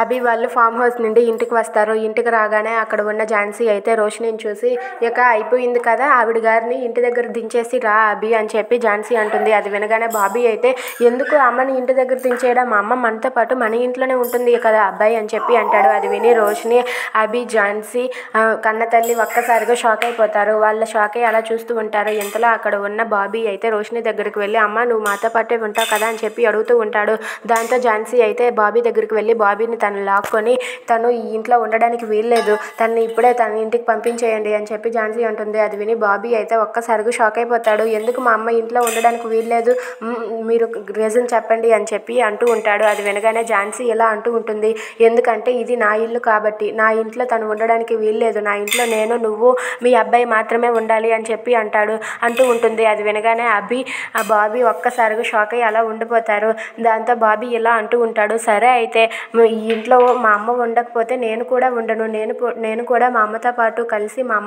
అభి వాళ్ళు farm house నుండి ఇంటికి వస్తారు. ఇంటికి రాగానే అక్కడ ఉన్న ఝాన్సీ అయితే రోషినిని చూసి ఇక అయిపోయింది కదా, ఆవిడ గారిని ఇంటి దగ్గర దించేసి రా అభి అని చెప్పి ఝాన్సీ అంటుంది. అది వినగానే బాబీ అయితే ఎందుకు అమ్మని ఇంటి దగ్గర దించేయడం, మా అమ్మ మనతో పాటు మన ఇంట్లోనే ఉంటుంది కదా అబ్బాయి అని చెప్పి అంటాడు. అది విని రోషిని, అభి, ఝాన్సీ కన్న తల్లి ఒక్కసారిగా షాక్ అయిపోతారు. వాళ్ళ షాక్ అయ్యి అలా చూస్తూ ఉంటారు. ఇంతలో అక్కడ ఉన్న బాబీ అయితే రోషిని దగ్గరికి వెళ్ళి అమ్మ నువ్వు మాతో పాటే ఉంటావు కదా అని చెప్పి అడుగుతూ ఉంటాడు. దాంతో ఝాన్సీ అయితే బాబీ దగ్గరికి వెళ్ళి బాబీని తను లాక్కొని తను ఈ ఇంట్లో ఉండడానికి వీల్లేదు, తనని ఇప్పుడే తన ఇంటికి పంపించేయండి అని చెప్పి ఝాన్సీ అంటుంది. అది విని బాబీ అయితే ఒక్కసారిగా షాక్ అయిపోతాడు. ఎందుకు మా అమ్మ ఇంట్లో ఉండడానికి వీల్లేదు, మీరు రీజన్ చెప్పండి అని చెప్పి అంటూ ఉంటాడు. అది వినగానే ఝాన్సీ ఇలా అంటూ ఉంటుంది, ఎందుకంటే ఇది నా ఇల్లు కాబట్టి నా ఇంట్లో తను ఉండడానికి వీల్లేదు, నా ఇంట్లో నేను నువ్వు మీ అబ్బాయి మాత్రమే ఉండాలి అని చెప్పి అంటూ ఉంటుంది. అది వినగానే బాబీ ఒక్కసారిగా షాక్ అయ్యి అలా ఉండిపోతారు. దాంతో బాబీ ఇలా అంటూ ఉంటాడు, సరే అయితే ఈ ఇంట్లో మా అమ్మ ఉండకపోతే నేను కూడా ఉండను, నేను కూడా మా అమ్మతో పాటు కలిసి మా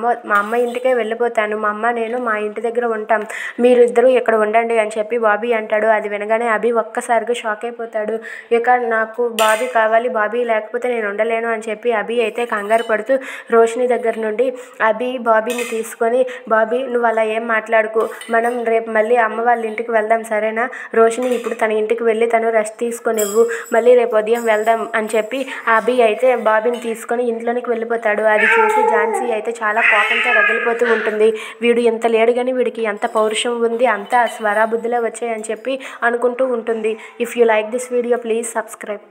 అమ్మ ఇంటికే వెళ్ళిపోతాను, మా అమ్మ నేను మా ఇంటి దగ్గర ఉంటాం, మీరిద్దరూ ఇక్కడ ఉండండి అని చెప్పి బాబీ అంటాడు. అది వినగానే అభి ఒక్కసారిగా షాక్ అయిపోతాడు. ఇక నాకు బాబీ కావాలి, బాబీ లేకపోతే నేను ఉండలేను అని చెప్పి అభి అయితే కంగారు పడుతూ రోషిని దగ్గర నుండి బాబీని తీసుకొని, బాబీ నువ్వు అలా ఏం మాట్లాడుకు, మనం రేపు మళ్ళీ అమ్మ వాళ్ళ ఇంటికి వెళ్దాం సరేనా, రోషిని ఇప్పుడు తన ఇంటికి వెళ్ళి తను రెస్ట్ తీసుకొనివ్వు, మళ్ళీ రేపు ఉదయం వెళ్దాం అని చెప్పి అభి అయితే బాబీని తీసుకొని ఇంట్లోనికి వెళ్ళిపోతాడు. అది చూసి ఝాన్సీ అయితే చాలా కోపంతో రగిలిపోతూ ఉంటుంది. వీడు ఎంత లేడు కానీ వీడికి ఎంత పౌరుషం ఉంది, అంత స్వరాబుద్ధిలో వచ్చాయని చెప్పి అనుకుంటూ ఉంటుంది. If you like this video please subscribe.